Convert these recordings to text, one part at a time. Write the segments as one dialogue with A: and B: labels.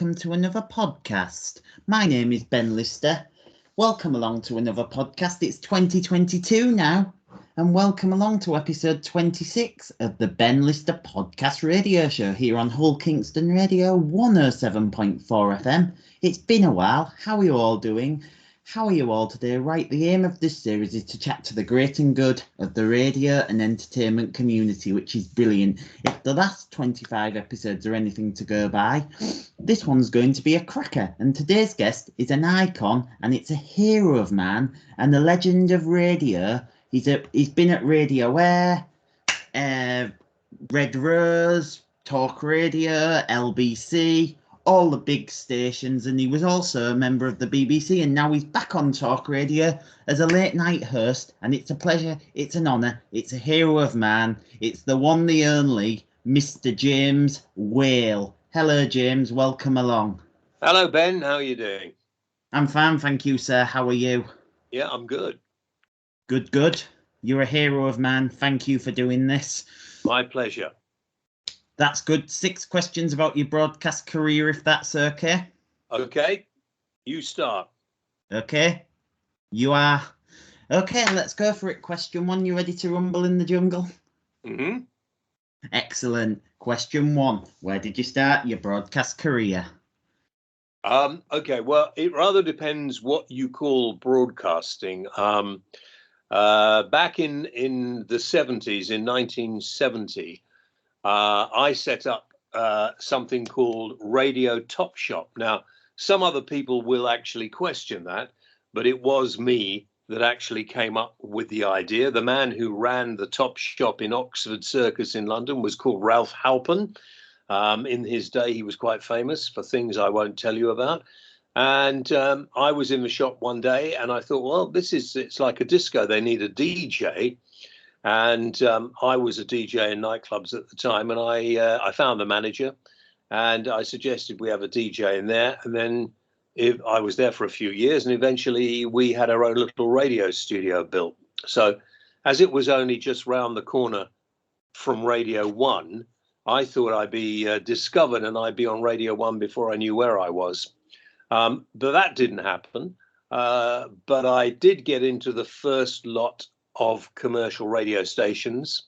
A: welcome to another podcast. My name is Ben Lister. Welcome along to another podcast. It's 2022 now, and welcome along to episode 26 of the Ben Lister Podcast Radio Show here on Hull Kingston Radio 107.4 FM. It's been a while. How are you all doing? How are you all today? Right, the aim of this series is to chat to the great and good of the radio and entertainment community, which is brilliant. If the last 25 episodes are anything to go by, this one's going to be a cracker. And today's guest is an icon, and it's a hero of man and a legend of radio. He's been at Radio Air, Red Rose, Talk Radio, LBC, all the big stations, and he was also a member of the BBC, and now he's back on Talk Radio as a late night host, and it's a pleasure, it's an honour, it's a hero of man, it's the one, the only, Mr. James Whale. Hello, James, welcome along.
B: Hello, Ben, how are you doing?
A: I'm fine, thank you, sir. How are you?
B: Yeah, I'm good.
A: Good. You're a hero of man. Thank you for doing this.
B: My pleasure.
A: That's good. 6 questions about your broadcast career, if that's okay.
B: Okay, you start.
A: Okay, you are. Okay, let's go for it. Question 1, you ready to rumble in the jungle?
B: Mm-hmm.
A: Excellent. Question 1, where did you start your broadcast career?
B: Okay, well, it rather depends what you call broadcasting. Back in the 70s, in 1970, I set up something called Radio Top Shop. Now, some other people will actually question that, but it was me that actually came up with the idea. The man who ran the Top Shop in Oxford Circus in London was called Ralph Halpin. In his day, he was quite famous for things I won't tell you about. And I was in the shop one day and I thought, well, it's like a disco. They need a DJ. And I was a DJ in nightclubs at the time, and I found the manager, and I suggested we have a DJ in there. And then I was there for a few years, and eventually we had our own little radio studio built. So as it was only just round the corner from Radio 1, I thought I'd be discovered and I'd be on Radio 1 before I knew where I was. But that didn't happen. But I did get into the first lot of commercial radio stations.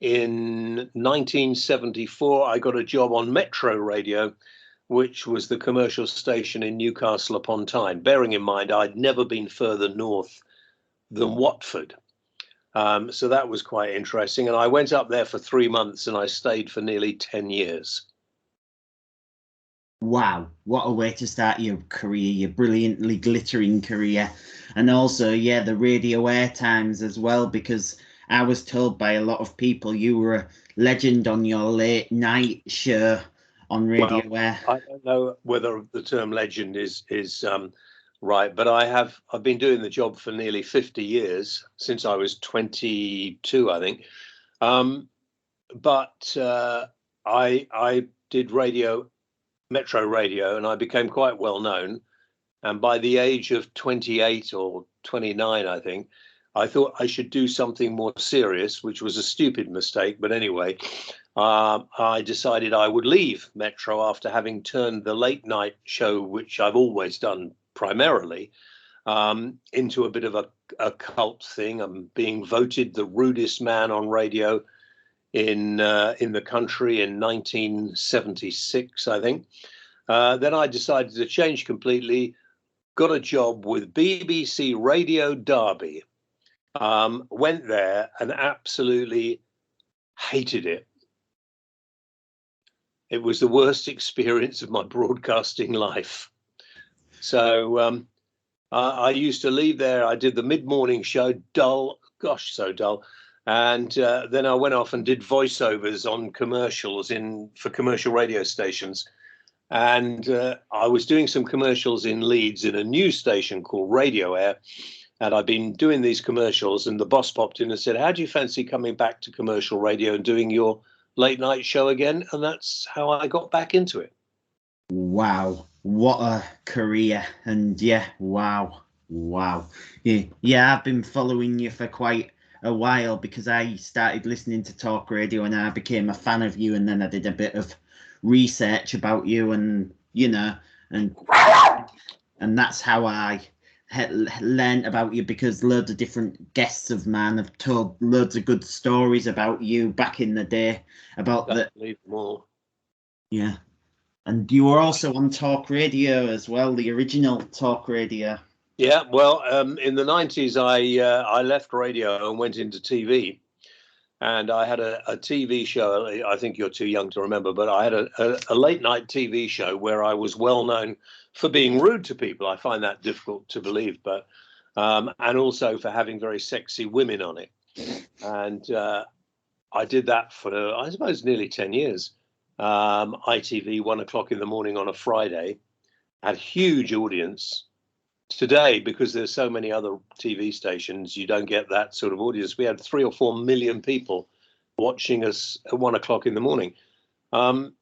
B: In 1974, I got a job on Metro Radio, which was the commercial station in Newcastle upon Tyne, bearing in mind I'd never been further north than Watford. So that was quite interesting. And I went up there for 3 months and I stayed for nearly 10 years.
A: Wow, what a way to start your career, your brilliantly glittering career. And also, yeah, the Radio Air times as well, because I was told by a lot of people you were a legend on your late night show on Radio Air.
B: I don't know whether the term legend is right, but I've been doing the job for nearly 50 years, since I was 22, I think. But I did Metro Radio, and I became quite well known. And by the age of 28 or 29, I think, I thought I should do something more serious, which was a stupid mistake. But anyway, I decided I would leave Metro after having turned the late night show, which I've always done primarily, into a bit of a cult thing. I'm being voted the rudest man on radio in the country in 1976, I think. Then I decided to change completely, got a job with BBC Radio Derby, went there and absolutely hated it. It was the worst experience of my broadcasting life. So I used to leave there. I did the mid-morning show, dull, gosh, so dull. And then I went off and did voiceovers on commercials for commercial radio stations. And I was doing some commercials in Leeds in a news station called Radio Air. And I've been doing these commercials, and the boss popped in and said, how do you fancy coming back to commercial radio and doing your late night show again? And that's how I got back into it.
A: Wow, what a career. And yeah, wow. Yeah, I've been following you for quite a while because I started listening to Talk Radio and I became a fan of you, and then I did a bit of research about you, and you know, and that's how I learned about you, because loads of different guests of mine have told loads of good stories about you back in the day, about the
B: more.
A: Yeah. And you were also on talk radio as well, the original talk radio.
B: Yeah, well, in the 90s, I left radio and went into TV. And I had a TV show. I think you're too young to remember, but I had a late night TV show where I was well known for being rude to people. I find that difficult to believe, but and also for having very sexy women on it. And I did that for, I suppose, nearly 10 years. ITV, 1 o'clock in the morning on a Friday, had huge audience. Today, because there's so many other TV stations, you don't get that sort of audience. We had 3 or 4 million people watching us at 1 o'clock in the morning. And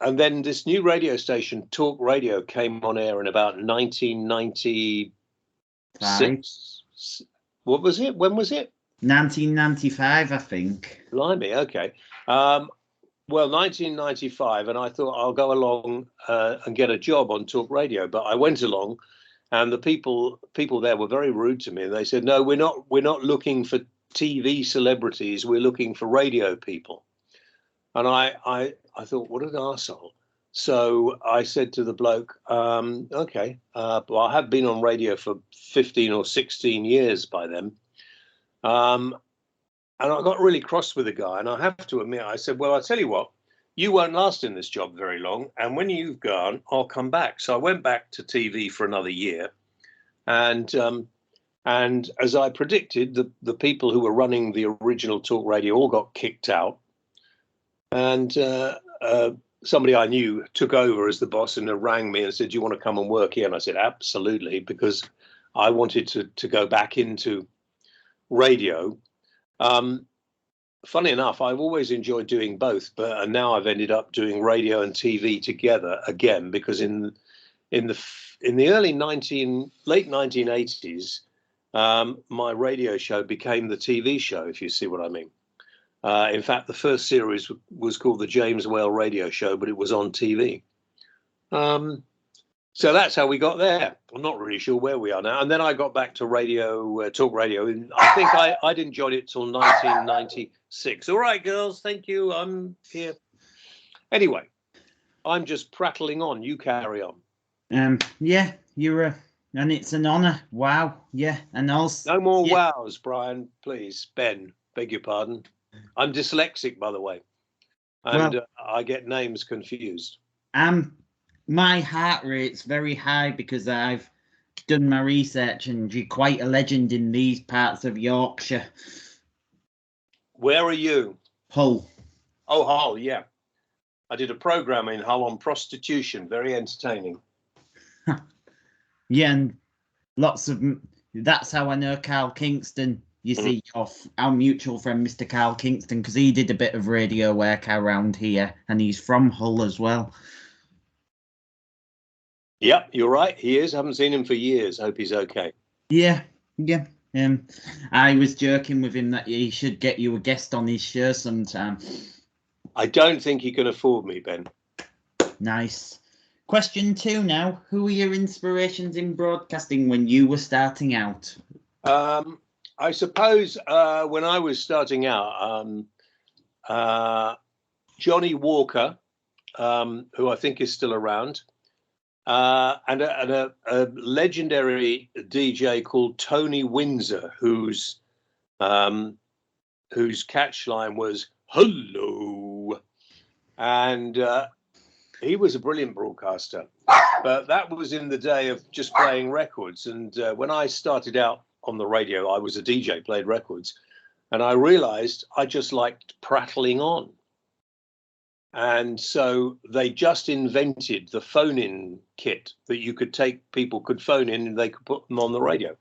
B: then this new radio station, Talk Radio, came on air in about 1996. What was it? When was it?
A: 1995, I think.
B: Blimey, okay. Well, 1995, and I thought I'll go along and get a job on Talk Radio. But I went along, and the people there were very rude to me. They said, "No, we're not looking for TV celebrities. We're looking for radio people." And I thought, what an arsehole. So I said to the bloke, "Okay, well, I have been on radio for 15 or 16 years by then." And I got really cross with the guy. And I have to admit, I said, "Well, I'll tell you what, you won't last in this job very long. And when you've gone, I'll come back." So I went back to TV for another year. And as I predicted, the people who were running the original Talk Radio all got kicked out. And somebody I knew took over as the boss and rang me and said, "Do you want to come and work here?" And I said, "Absolutely," because I wanted to go back into radio. Funny enough, I've always enjoyed doing both, but now I've ended up doing radio and TV together again, because in the late 1980s, my radio show became the TV show, if you see what I mean. In fact, the first series was called the James Whale Radio Show, but it was on TV. So that's how we got there. I'm not really sure where we are now. And then I got back to radio, Talk Radio. And I think I didn't join it till 1996. All right, girls. Thank you. I'm here. Anyway, I'm just prattling on. You carry on.
A: Yeah, and it's an honour. Wow. Yeah. And also.
B: No more wows, Brian, please. Ben, beg your pardon. I'm dyslexic, by the way. And I get names confused.
A: My heart rate's very high because I've done my research, and you're quite a legend in these parts of Yorkshire.
B: Where are you?
A: Hull.
B: Oh, Hull, yeah. I did a programme in Hull on prostitution. Very entertaining.
A: Yeah, and that's how I know Carl Kingston. You see, our mutual friend, Mr. Carl Kingston, because he did a bit of radio work around here, and he's from Hull as well.
B: Yep, you're right. He is. I haven't seen him for years. Hope he's okay.
A: Yeah. I was joking with him that he should get you a guest on his show sometime.
B: I don't think he can afford me, Ben.
A: Nice. Question 2 now. Who were your inspirations in broadcasting when you were starting out?
B: I suppose when I was starting out, Johnny Walker, who I think is still around, and a legendary DJ called Tony Windsor, whose catchline was "Hello," and he was a brilliant broadcaster. But that was in the day of just playing records, and when I started out on the radio, I was a DJ, played records, and I realized I just liked prattling on. And so they just invented the phone-in kit that people could phone in and they could put them on the radio.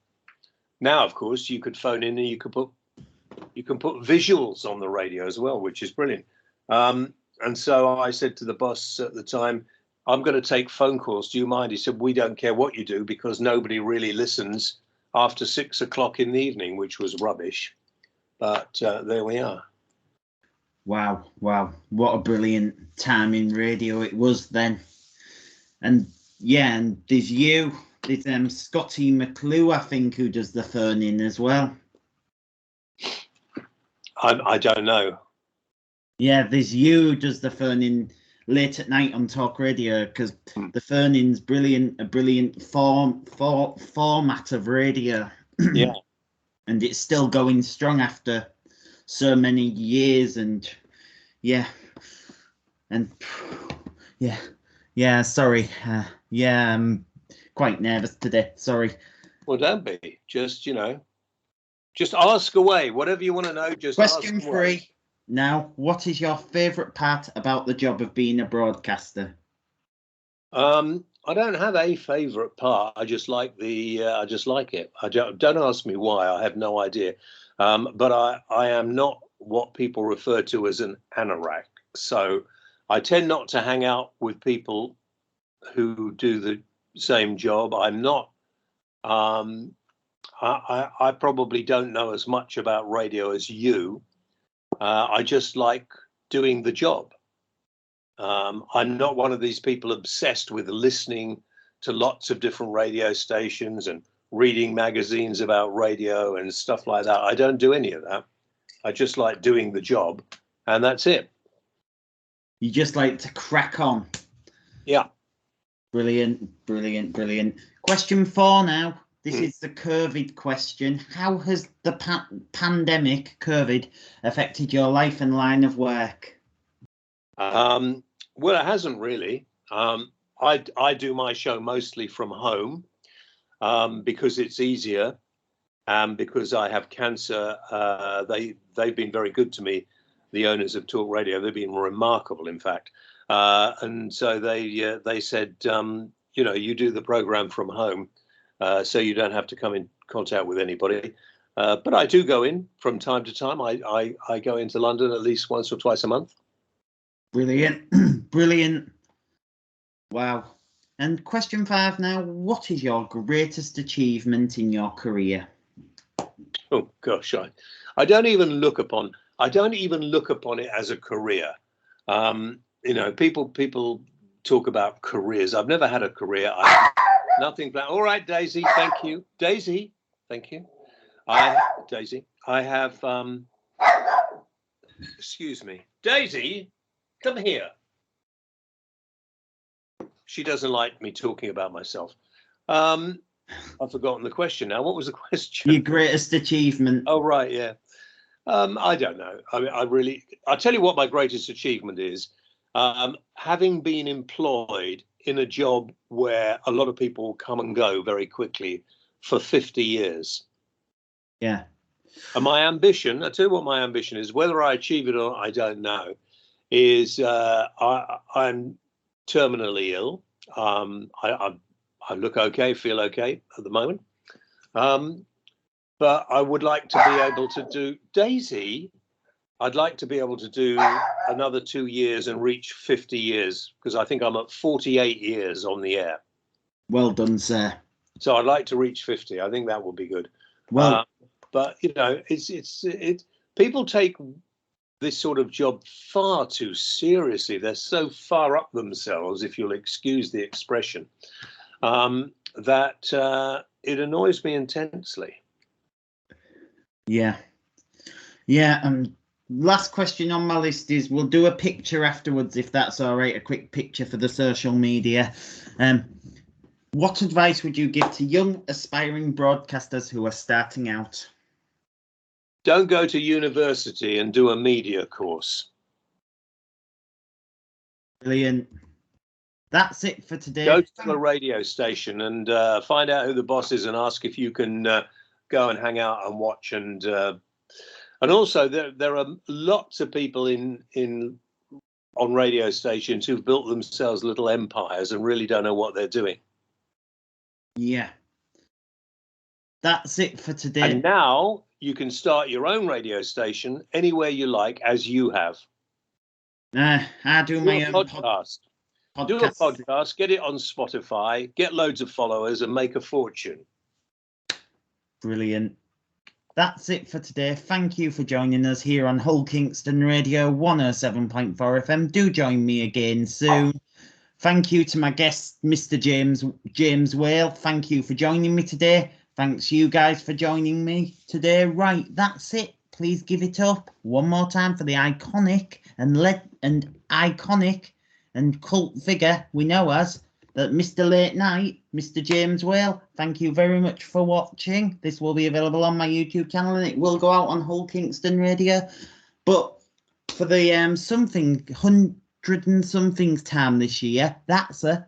B: Now, of course, you could phone in and you can put visuals on the radio as well, which is brilliant. And so I said to the boss at the time, "I'm going to take phone calls. Do you mind?" He said, "We don't care what you do, because nobody really listens after 6 o'clock in the evening," which was rubbish. But there we are.
A: Wow. What a brilliant time in radio it was then. And yeah, and there's you. There's Scotty McClue, I think, who does the phone-in as well.
B: I don't know.
A: Yeah, there's you who does the phone-in late at night on talk radio, because the phone-in's brilliant, a brilliant format of radio.
B: Yeah.
A: And it's still going strong after so many years, and yeah, and yeah, sorry, yeah, I'm quite nervous today, sorry.
B: Well, don't be. Just, just ask away. Whatever you want to know, just
A: Question
B: ask away.
A: 3 now. What is your favourite part about the job of being a broadcaster?
B: I don't have a favourite part. I just like I just like it. Don't ask me why. I have no idea. But I am not what people refer to as an anorak. So I tend not to hang out with people who do the same job. I'm not. I probably don't know as much about radio as you. I just like doing the job. I'm not one of these people obsessed with listening to lots of different radio stations and reading magazines about radio and stuff like that. I don't do any of that. I just like doing the job, and that's it.
A: You just like to crack on.
B: Yeah.
A: Brilliant, brilliant, brilliant. Question 4 now. This is the COVID question. How has the pandemic, COVID, affected your life and line of work?
B: Well, it hasn't really. I do my show mostly from home because it's easier, and because I have cancer. They've been very good to me, the owners of Talk Radio. They've been remarkable, in fact. And so they said, you do the program from home, so you don't have to come in contact with anybody. But I do go in from time to time. I go into London at least once or twice a month.
A: Brilliant, brilliant. Wow. And question 5 now. What is your greatest achievement in your career?
B: Oh gosh, I don't even look upon it as a career. People talk about careers. I've never had a career. Nothing. All right, Daisy. Thank you, Daisy. Thank you. Daisy. I have. Excuse me, Daisy. Come here. She doesn't like me talking about myself. I've forgotten the question now. What was the question?
A: Your greatest achievement.
B: Oh, right, yeah. I don't know. I mean, I'll tell you what my greatest achievement is. Having been employed in a job where a lot of people come and go very quickly for 50 years.
A: Yeah.
B: And my ambition, I'll tell you what my ambition is, whether I achieve it or not, I don't know, is I'm terminally ill. I look okay, feel okay at the moment. But I would like to be able to do, Daisy, I'd like to be able to do another 2 years and reach 50 years, because I think I'm at 48 years on the air.
A: Well done, sir.
B: So I'd like to reach 50. I think that would be good.
A: Well,
B: but it's people take this sort of job far too seriously. They're so far up themselves, if you'll excuse the expression, that it annoys me intensely.
A: Yeah. Last question on my list is, we'll do a picture afterwards, if that's all right, a quick picture for the social media. What advice would you give to young aspiring broadcasters who are starting out?
B: Don't go to university and do a media course.
A: Brilliant. That's it for today.
B: Go to a radio station and find out who the boss is and ask if you can go and hang out and watch. And also there are lots of people on radio stations who've built themselves little empires and really don't know what they're doing.
A: Yeah. That's it for today.
B: And now you can start your own radio station anywhere you like, as you have.
A: I do my own
B: podcast. Do a podcast, get it on Spotify, get loads of followers and make a fortune.
A: Brilliant. That's it for today. Thank you for joining us here on Hull Kingston Radio 107.4 FM. Do join me again soon. Thank you to my guest, Mr. James Whale. Thank you for joining me today. Thanks you guys for joining me today. Right, that's it. Please give it up one more time for the iconic and cult figure we know as that Mr. Late Night, Mr. James Whale. Thank you very much for watching. This will be available on my YouTube channel and it will go out on Hull Kingston Radio. But for the something 100 and somethings time this year, that's a